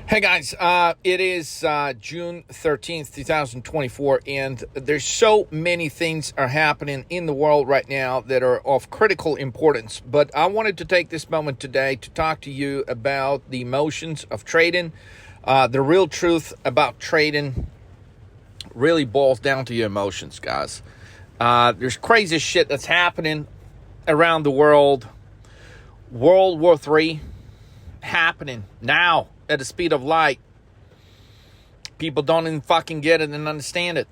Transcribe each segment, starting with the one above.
Hey guys, it is June 13th, 2024, and there's so many things are happening in the world right now that are of critical importance. But I wanted to take this moment today to talk to you about the emotions of trading. The real truth about trading really boils down to your emotions, guys. There's crazy shit that's happening around the world. World War III happening now at the speed of light. People don't even fucking get it and understand it.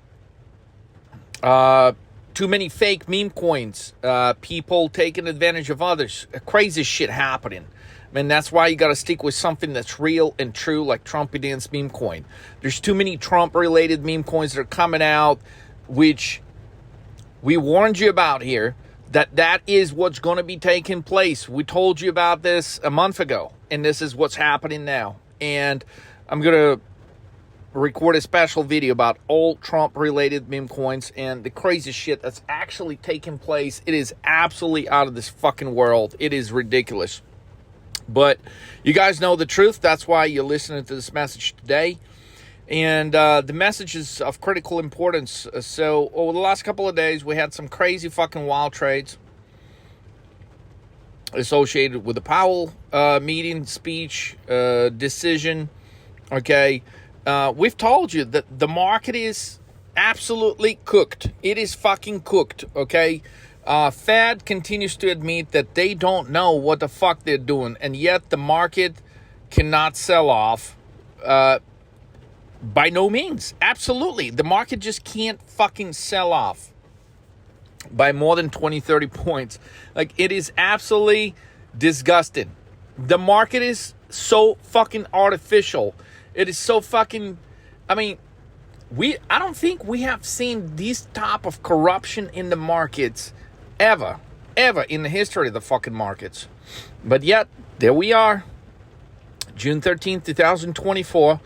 Too many fake meme coins. People taking advantage of others. Crazy shit happening. I mean, that's why you got to stick with something that's real and true, like Trumpy Dance Memecoin. There's too many Trump-related meme coins that are coming out, which we warned you about here, that is what's going to be taking place. We told you about this a month ago, and this is what's happening now. And I'm going to record a special video about all Trump-related meme coins and the crazy shit that's actually taking place. It is absolutely out of this fucking world. It is ridiculous. But you guys know the truth. That's why you're listening to this message today. And the message is of critical importance. So over the last couple of days, we had some crazy fucking wild trades associated with the Powell meeting, speech, decision. Okay. We've told you that the market is absolutely cooked. It is fucking cooked. Okay. Fed continues to admit that they don't know what the fuck they're doing. And yet the market cannot sell off. By no means. Absolutely. The market just can't fucking sell off by more than 20, 30 points. Like, it is absolutely disgusting. The market is so fucking artificial. It is so fucking, I mean, I don't think we have seen this type of corruption in the markets ever in the history of the fucking markets. But yet, there we are, June 13th, 2024.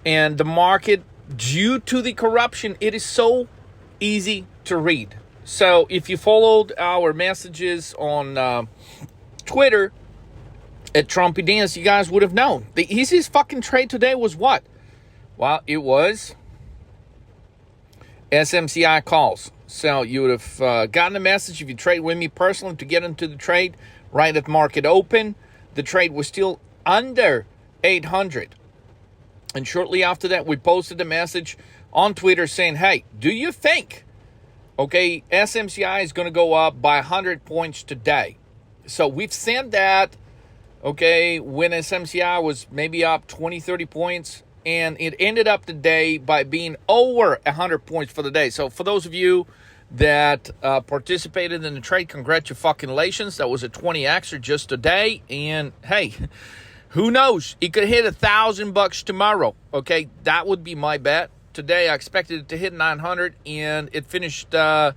And the market, due to the corruption, it is so easy to read. So if you followed our messages on Twitter at Trumpy Dance, you guys would have known. The easiest fucking trade today was what? Well, it was SMCI calls. So you would have gotten a message if you trade with me personally to get into the trade right at market open. The trade was still under 800. And shortly after that, we posted a message on Twitter saying, hey, do you think, okay, SMCI is going to go up by 100 points today? So we've sent that, okay, when SMCI was maybe up 20, 30 points. And it ended up today by being over 100 points for the day. So for those of you that participated in the trade, congratulations. That was a 20Xer just today. And hey, who knows? It could hit $1,000 tomorrow. Okay, that would be my bet. Today, I expected it to hit 900, and it finished. And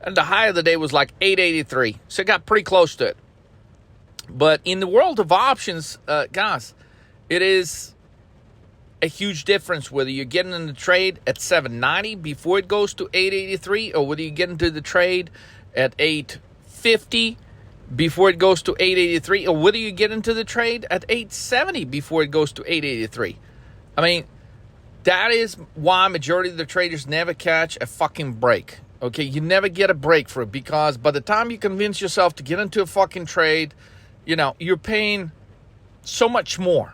the high of the day was like 883, so it got pretty close to it. But in the world of options, guys, it is a huge difference whether you're getting in the trade at 790 before it goes to 883, or whether you get into the trade at 850. Before it goes to 883, or whether you get into the trade at 870 before it goes to 883. I mean, that is why majority of the traders never catch a fucking break. Okay, you never get a break for it, because by the time you convince yourself to get into a fucking trade, you know, you're paying so much more.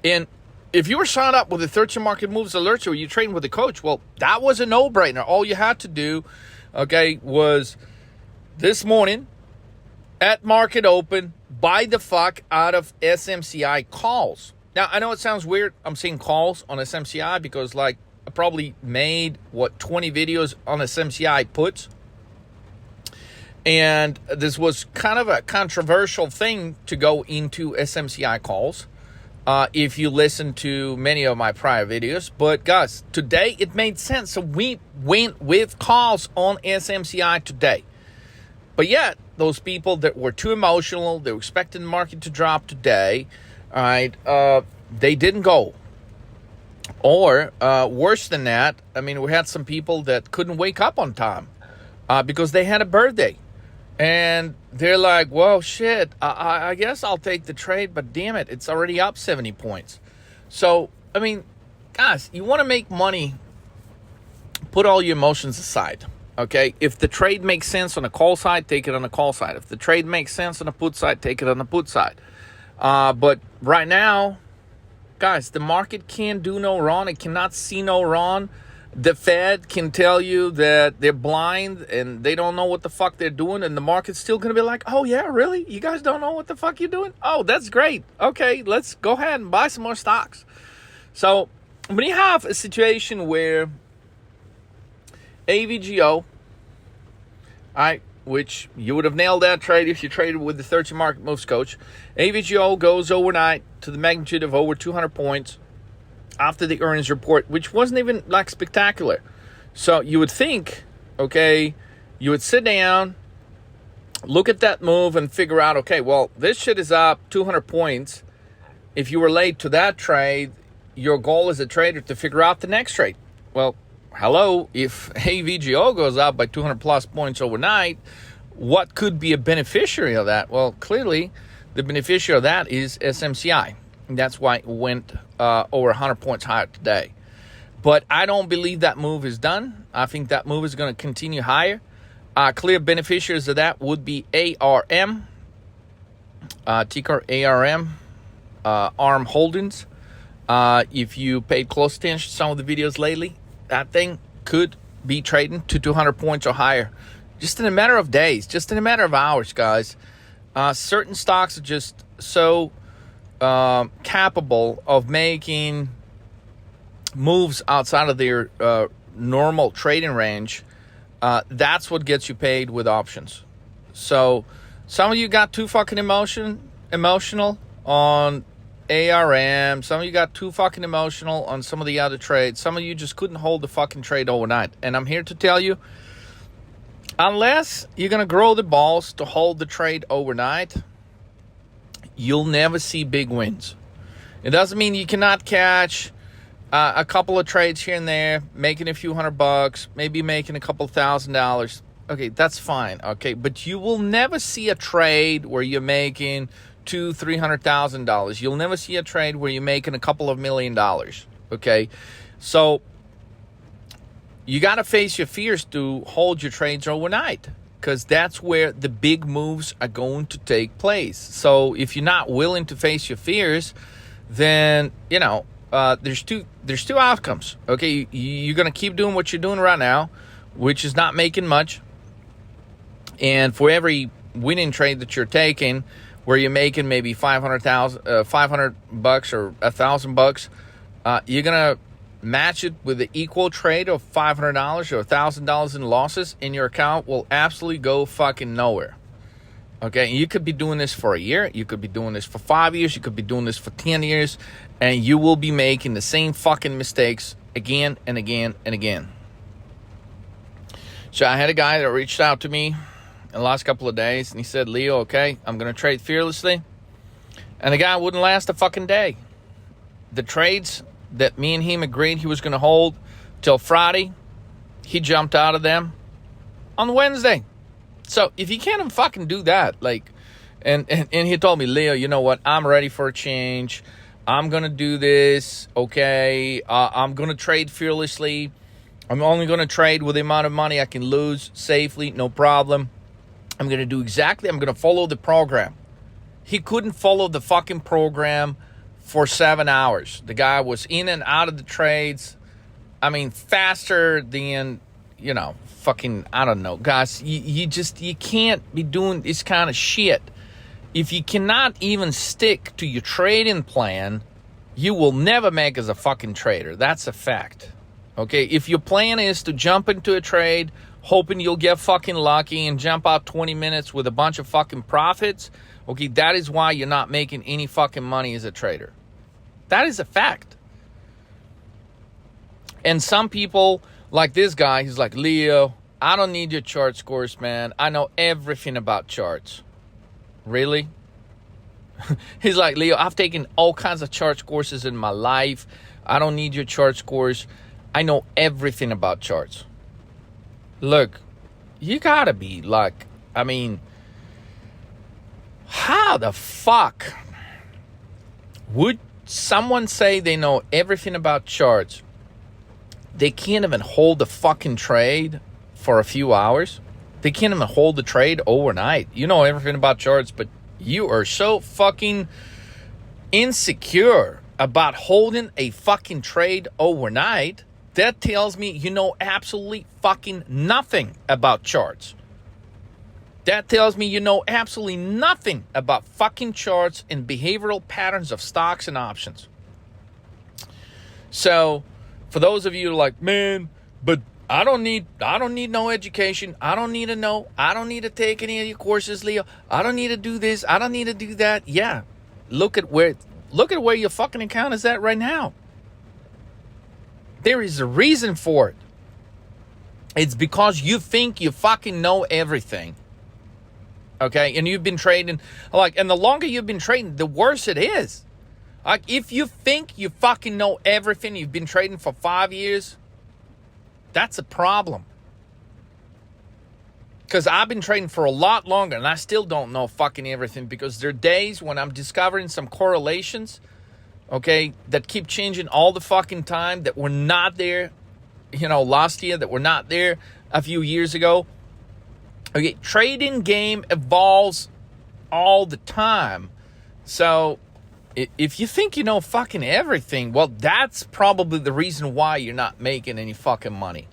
And if you were signed up with the 13 Market Moves Alerts, or you train with a coach, well, that was a no-brainer. All you had to do, okay, was this morning, at market open, buy the fuck out of SMCI calls. Now, I know it sounds weird. I'm seeing calls on SMCI because, like, I probably made, 20 videos on SMCI puts. And this was kind of a controversial thing to go into SMCI calls if you listen to many of my prior videos. But, guys, today it made sense. So we went with calls on SMCI today. But yet, those people that were too emotional, they were expecting the market to drop today, all right, they didn't go. Or, worse than that, I mean, we had some people that couldn't wake up on time because they had a birthday. And they're like, well, shit, I guess I'll take the trade, but damn it, it's already up 70 points. So, I mean, guys, you want to make money, put all your emotions aside. Okay, if the trade makes sense on the call side, take it on the call side. If the trade makes sense on the put side, take it on the put side. But right now, guys, the market can't do no wrong. It cannot see no wrong. The Fed can tell you that they're blind and they don't know what the fuck they're doing, and the market's still going to be like, oh, yeah, really? You guys don't know what the fuck you're doing? Oh, that's great. Okay, let's go ahead and buy some more stocks. So when you have a situation where AVGO, which you would have nailed that trade if you traded with the 30 market moves coach, AVGO goes overnight to the magnitude of over 200 points after the earnings report, which wasn't even like spectacular. So you would think, okay, you would sit down, look at that move and figure out, okay, well, this shit is up 200 points. If you were late to that trade, your goal as a trader to figure out the next trade. Well, hello, if AVGO goes up by 200 plus points overnight, what could be a beneficiary of that? Well, clearly, the beneficiary of that is SMCI. And that's why it went over 100 points higher today. But I don't believe that move is done. I think that move is going to continue higher. Clear beneficiaries of that would be ARM, ticker ARM, ARM Holdings. If you paid close attention to some of the videos lately, that thing could be trading to 200 points or higher. Just in a matter of days, just in a matter of hours, guys. Certain stocks are just so capable of making moves outside of their normal trading range. That's what gets you paid with options. So some of you got too fucking emotional on ARM. Some of you got too fucking emotional on some of the other trades. Some of you just couldn't hold the fucking trade overnight. And I'm here to tell you, unless you're going to grow the balls to hold the trade overnight, you'll never see big wins. It doesn't mean you cannot catch a couple of trades here and there, making a few $100, maybe making a couple $1,000. Okay, that's fine. Okay, but you will never see a trade where you're making $200,000-$300,000. You'll never see a trade where you're making a couple of $1 million. Okay, so you got to face your fears to hold your trades overnight, because that's where the big moves are going to take place. So if you're not willing to face your fears, then, you know, there's two outcomes. Okay, you're going to keep doing what you're doing right now, which is not making much. And for every winning trade that you're taking, where you're making maybe $500 or $1,000, you're going to match it with the equal trade of $500 or $1,000 in losses, and your account will absolutely go fucking nowhere. Okay, and you could be doing this for a year, you could be doing this for 5 years, you could be doing this for 10 years, and you will be making the same fucking mistakes again and again and again. So I had a guy that reached out to me in the last couple of days, and he said, Leo, okay, I'm going to trade fearlessly. And the guy wouldn't last a fucking day. The trades that me and him agreed he was going to hold till Friday, he jumped out of them on Wednesday. So if you can't even fucking do that, like, and he told me, Leo, you know what? I'm ready for a change. I'm going to do this. Okay. I'm going to trade fearlessly. I'm only going to trade with the amount of money I can lose safely. No problem. I'm going to follow the program. He couldn't follow the fucking program for 7 hours. The guy was in and out of the trades. I mean, faster than, you know, fucking, I don't know. Guys, you can't be doing this kind of shit. If you cannot even stick to your trading plan, you will never make as a fucking trader. That's a fact. Okay, if your plan is to jump into a trade, hoping you'll get fucking lucky and jump out 20 minutes with a bunch of fucking profits, okay, that is why you're not making any fucking money as a trader. That is a fact. And some people, like this guy, he's like, Leo, I don't need your chart scores, man. I know everything about charts. Really? He's like, Leo, I've taken all kinds of chart courses in my life. I don't need your chart scores. I know everything about charts. Look, you gotta be like, I mean, how the fuck would someone say they know everything about charts, they can't even hold the fucking trade for a few hours. They can't even hold the trade overnight. You know everything about charts, but you are so fucking insecure about holding a fucking trade overnight. That tells me you know absolutely fucking nothing about charts. That tells me you know absolutely nothing about fucking charts and behavioral patterns of stocks and options. So, for those of you like, man, but I don't need no education. I don't need to know. I don't need to take any of your courses, Leo. I don't need to do this. I don't need to do that. Yeah. Look at where your fucking account is at right now. There is a reason for it. It's because you think you fucking know everything. Okay? And you've been trading, and the longer you've been trading, the worse it is. Like, if you think you fucking know everything, you've been trading for 5 years, that's a problem. Because I've been trading for a lot longer, and I still don't know fucking everything, because there are days when I'm discovering some correlations, okay, that keep changing all the fucking time, that were not there, last year, that were not there a few years ago. Okay, trading game evolves all the time. So if you think you know fucking everything, well, that's probably the reason why you're not making any fucking money.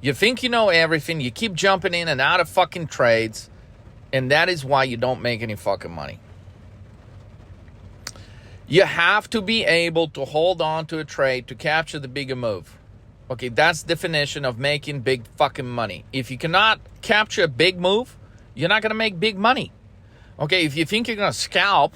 You think you know everything, you keep jumping in and out of fucking trades, and that is why you don't make any fucking money. You have to be able to hold on to a trade to capture the bigger move. Okay, that's the definition of making big fucking money. If you cannot capture a big move, you're not going to make big money. Okay, if you think you're going to scalp,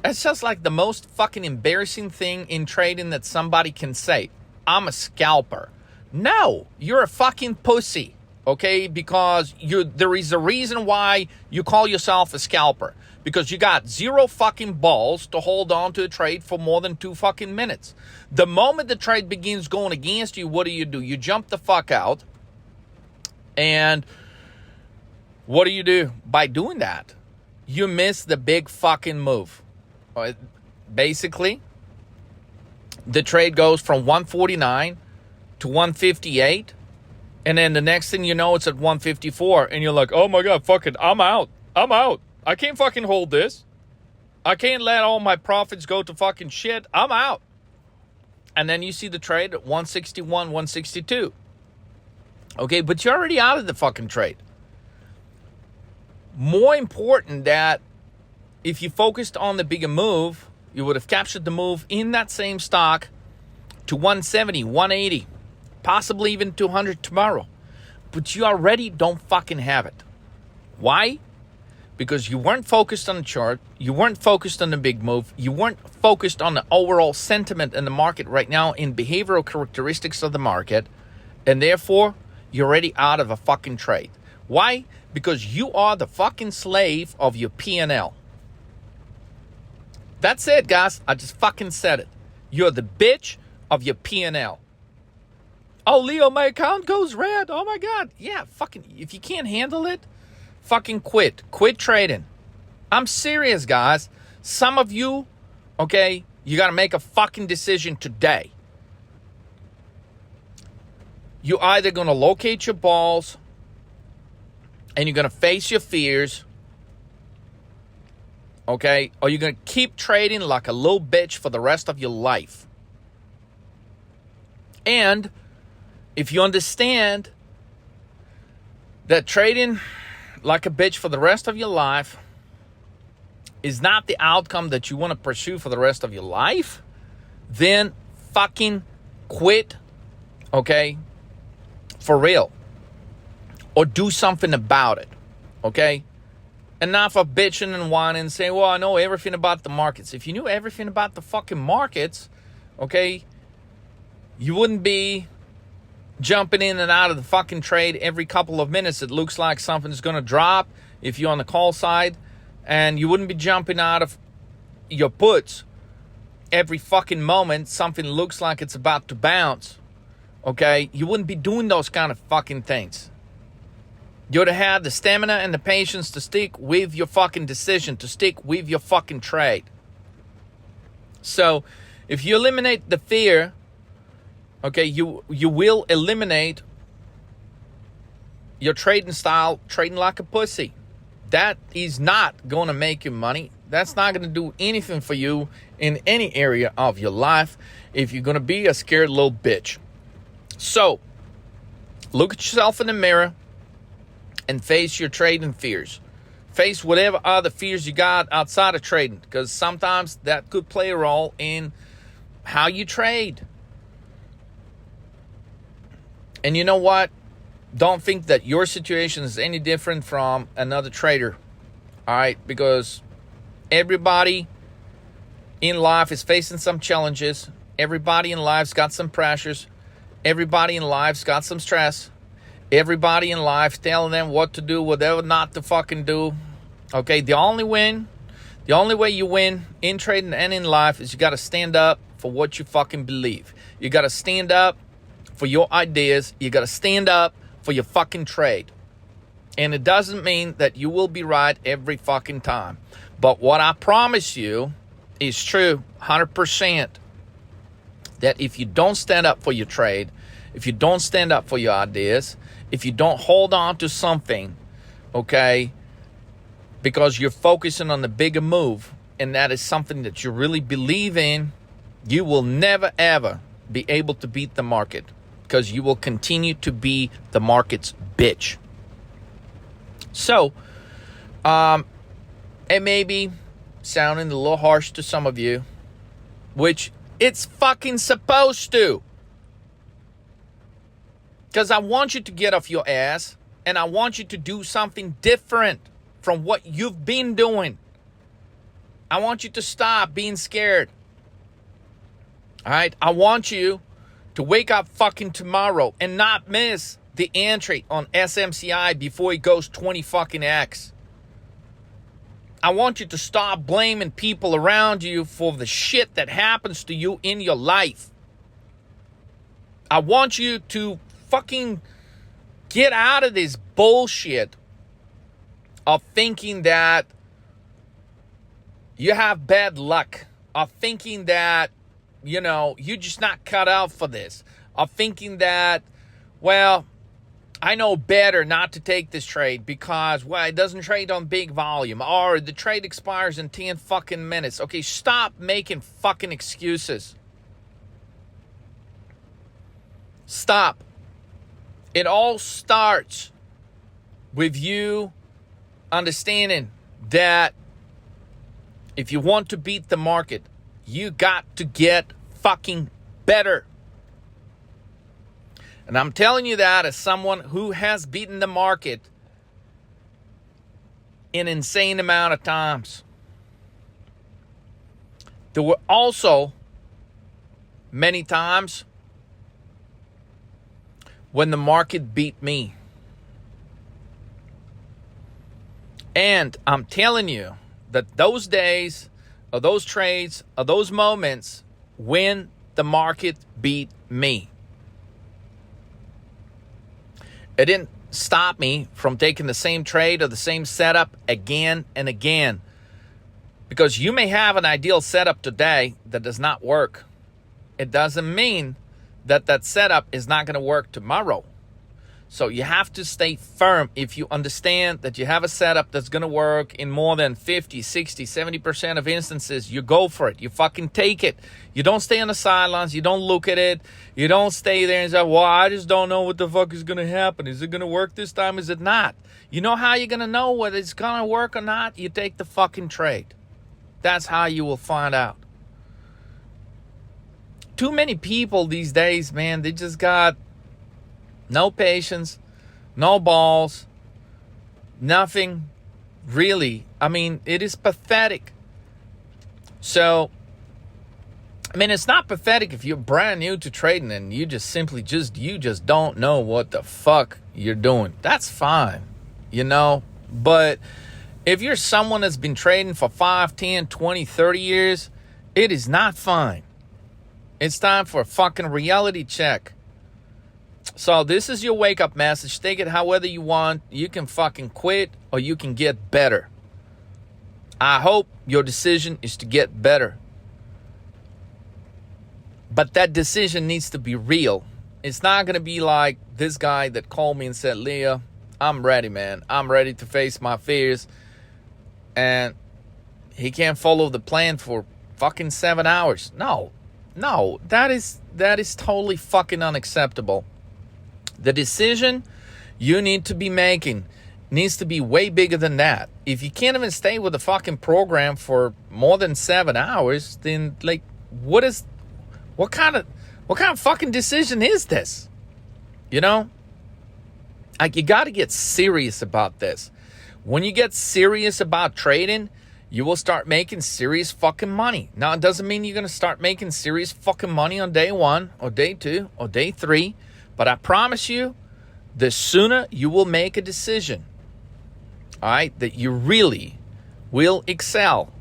that's just like the most fucking embarrassing thing in trading that somebody can say. I'm a scalper. No, you're a fucking pussy. Okay, because there is a reason why you call yourself a scalper. Because you got zero fucking balls to hold on to a trade for more than 2 fucking minutes. The moment the trade begins going against you, what do? You jump the fuck out. And what do? By doing that, you miss the big fucking move. Basically, the trade goes from 149 to 158. And then the next thing you know, it's at 154. And you're like, oh my God, fuck it, I'm out. I can't fucking hold this. I can't let all my profits go to fucking shit. I'm out. And then you see the trade at 161, 162. Okay, but you're already out of the fucking trade. More important that if you focused on the bigger move, you would have captured the move in that same stock to 170, 180, possibly even 200 tomorrow. But you already don't fucking have it. Why? Because you weren't focused on the chart, you weren't focused on the big move, you weren't focused on the overall sentiment in the market right now, in behavioral characteristics of the market, and therefore, you're already out of a fucking trade. Why? Because you are the fucking slave of your P&L. That's it, guys. I just fucking said it. You're the bitch of your P&L. Oh, Leo, my account goes red. Oh my God. Yeah, fucking, if you can't handle it, fucking quit. Quit trading. I'm serious, guys. Some of you, okay, you got to make a fucking decision today. You're either going to locate your balls and you're going to face your fears, okay, or you're going to keep trading like a little bitch for the rest of your life. And if you understand that trading like a bitch for the rest of your life is not the outcome that you want to pursue for the rest of your life, then fucking quit, okay, for real. Or do something about it, okay? Enough of bitching and whining and saying, well, I know everything about the markets. If you knew everything about the fucking markets, okay, you wouldn't be jumping in and out of the fucking trade every couple of minutes. It looks like something's going to drop if you're on the call side, and you wouldn't be jumping out of your puts every fucking moment something looks like it's about to bounce, okay? You wouldn't be doing those kind of fucking things. You would have had the stamina and the patience to stick with your fucking decision, to stick with your fucking trade. So if you eliminate the fear, okay, you will eliminate your trading style, trading like a pussy. That is not going to make you money. That's not going to do anything for you in any area of your life if you're going to be a scared little bitch. So, look at yourself in the mirror and face your trading fears. Face whatever other fears you got outside of trading, because sometimes that could play a role in how you trade. And you know what? Don't think that your situation is any different from another trader. All right? Because everybody in life is facing some challenges. Everybody in life's got some pressures. Everybody in life's got some stress. Everybody in life telling them what to do, whatever not to fucking do. Okay, the only way you win in trading and in life is you got to stand up for what you fucking believe. You got to stand up for your ideas. You got to stand up for your fucking trade. And it doesn't mean that you will be right every fucking time. But what I promise you is true 100%. That if you don't stand up for your trade, if you don't stand up for your ideas, if you don't hold on to something, okay, because you're focusing on the bigger move, and that is something that you really believe in, you will never, ever be able to beat the market, because you will continue to be the market's bitch. So, it may be sounding a little harsh to some of you, which it's fucking supposed to. Because I want you to get off your ass, and I want you to do something different from what you've been doing. I want you to stop being scared. All right? I want you to wake up fucking tomorrow and not miss the entry on SMCI before it goes 20 fucking X. I want you to stop blaming people around you for the shit that happens to you in your life. I want you to fucking get out of this bullshit of thinking that you have bad luck, of thinking that, you know, you're just not cut out for this, of thinking that, well, I know better not to take this trade because, well, it doesn't trade on big volume, or the trade expires in 10 fucking minutes. Okay, stop making fucking excuses. Stop. It all starts with you understanding that if you want to beat the market, you got to get fucking better. And I'm telling you that as someone who has beaten the market an insane amount of times. There were also many times when the market beat me. And I'm telling you that those days, or those trades, or those moments when the market beat me, it didn't stop me from taking the same trade or the same setup again and again. Because you may have an ideal setup today that does not work. It doesn't mean that that setup is not going to work tomorrow. So you have to stay firm. If you understand that you have a setup that's going to work in more than 50, 60, 70% of instances, you go for it. You fucking take it. You don't stay on the sidelines. You don't look at it. You don't stay there and say, well, I just don't know what the fuck is going to happen. Is it going to work this time? Is it not? You know how you're going to know whether it's going to work or not? You take the fucking trade. That's how you will find out. Too many people these days, man, they just got no patience, no balls, nothing really. I mean, it is pathetic. So, I mean, it's not pathetic if you're brand new to trading and you just simply you just don't know what the fuck you're doing. That's fine, you know. But if you're someone that's been trading for 5, 10, 20, 30 years, it is not fine. It's time for a fucking reality check. So this is your wake-up message. Take it however you want. You can fucking quit or you can get better. I hope your decision is to get better. But that decision needs to be real. It's not going to be like this guy that called me and said, Leah, I'm ready, man. I'm ready to face my fears. And he can't follow the plan for fucking 7 hours. No, that is totally fucking unacceptable. The decision you need to be making needs to be way bigger than that. If you can't even stay with the fucking program for more than 7 hours, then like, what kind of fucking decision is this? You know? Like, you got to get serious about this. When you get serious about trading, you will start making serious fucking money. Now, it doesn't mean you're going to start making serious fucking money on day 1 or day 2 or day 3. But I promise you, the sooner you will make a decision, all right, that you really will excel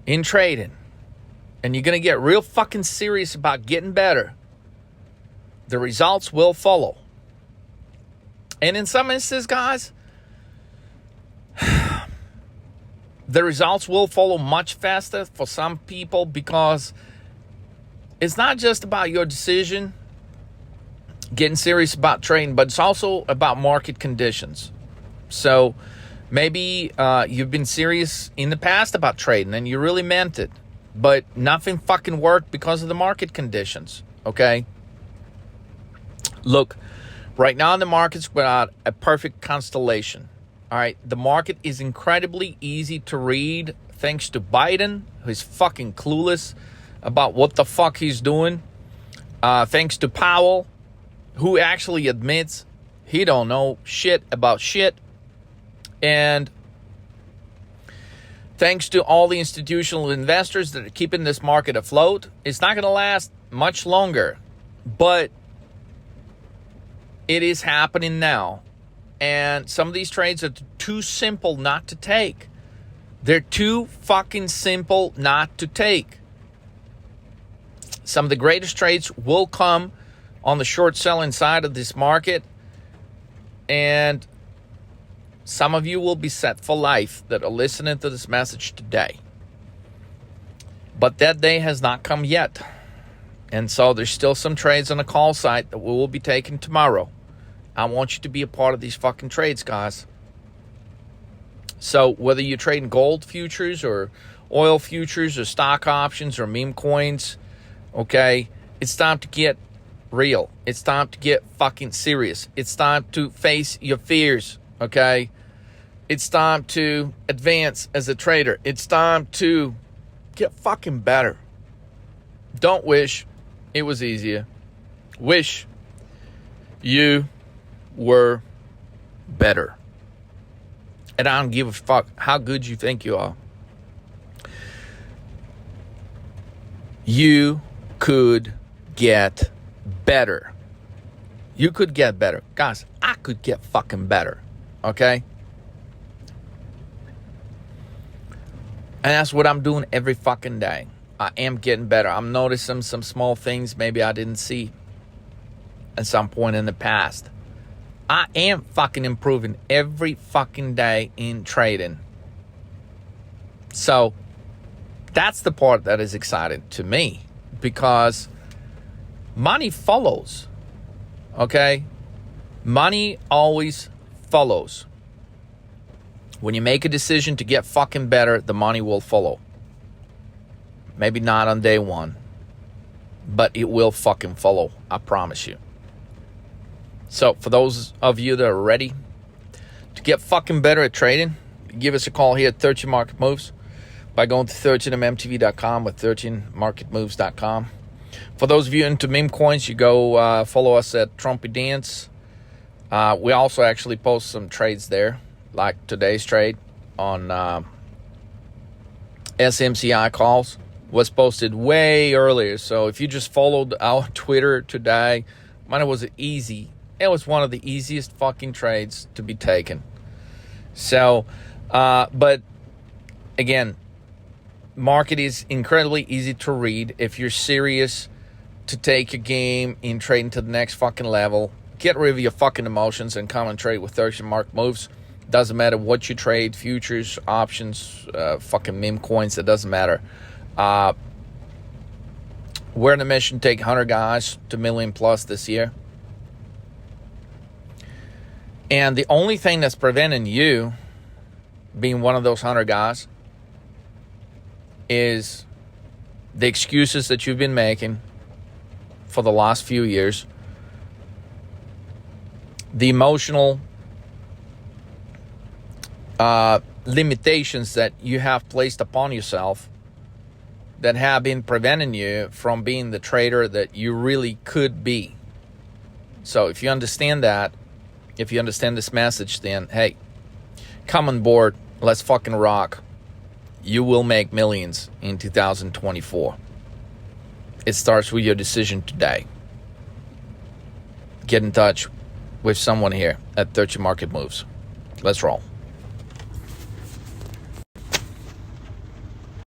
in trading, and you're going to get real fucking serious about getting better, the results will follow. And in some instances, guys, the results will follow much faster for some people, because it's not just about your decision, getting serious about trading, but it's also about market conditions. So maybe you've been serious in the past about trading and you really meant it, but nothing fucking worked because of the market conditions, okay? Look, right now the market's without a perfect constellation, all right? The market is incredibly easy to read thanks to Biden, who's fucking clueless about what the fuck he's doing. Thanks to Powell, who actually admits he don't know shit about shit. And thanks to all the institutional investors that are keeping this market afloat, it's not going to last much longer. But it is happening now. And some of these trades are too simple not to take. They're too fucking simple not to take. Some of the greatest trades will come on the short selling side of this market, and some of you will be set for life that are listening to this message today. But that day has not come yet. And so there's still some trades on the call site that we will be taking tomorrow. I want you to be a part of these fucking trades, guys. So whether you're trading gold futures or oil futures or stock options or meme coins, okay, it's time to get real. It's time to get fucking serious. It's time to face your fears, okay? It's time to advance as a trader. It's time to get fucking better. Don't wish it was easier. Wish you were better. And I don't give a fuck how good you think you are. You could get better. You could get better. Guys, I could get fucking better. Okay? And that's what I'm doing every fucking day. I am getting better. I'm noticing some small things maybe I didn't see at some point in the past. I am fucking improving every fucking day in trading. So that's the part that is exciting to me, because money follows. Okay? Money always follows. When you make a decision to get fucking better, the money will follow. Maybe not on day 1, but it will fucking follow. I promise you. So for those of you that are ready to get fucking better at trading, give us a call here at 13 Market Moves by going to 13mmtv.com or 13marketmoves.com. For those of you into meme coins, you go follow us at Trumpy Dance. We also actually post some trades there, like today's trade on SMCI calls was posted way earlier. So if you just followed our Twitter today, man, it was easy. It was one of the easiest fucking trades to be taken. So, but again, market is incredibly easy to read. If you're serious to take your game in trading to the next fucking level, get rid of your fucking emotions and come and trade with 13 Market Moves. Doesn't matter what you trade, futures, options, fucking meme coins, it doesn't matter. We're on a mission to take 100 guys to million plus this year. And the only thing that's preventing you being one of those 100 guys is the excuses that you've been making for the last few years, the emotional limitations that you have placed upon yourself that have been preventing you from being the trader that you really could be. So if you understand that, if you understand this message, then hey, come on board. Let's fucking rock. You will make millions in 2024. It starts with your decision today. Get in touch with someone here at 30 Market Moves. Let's roll.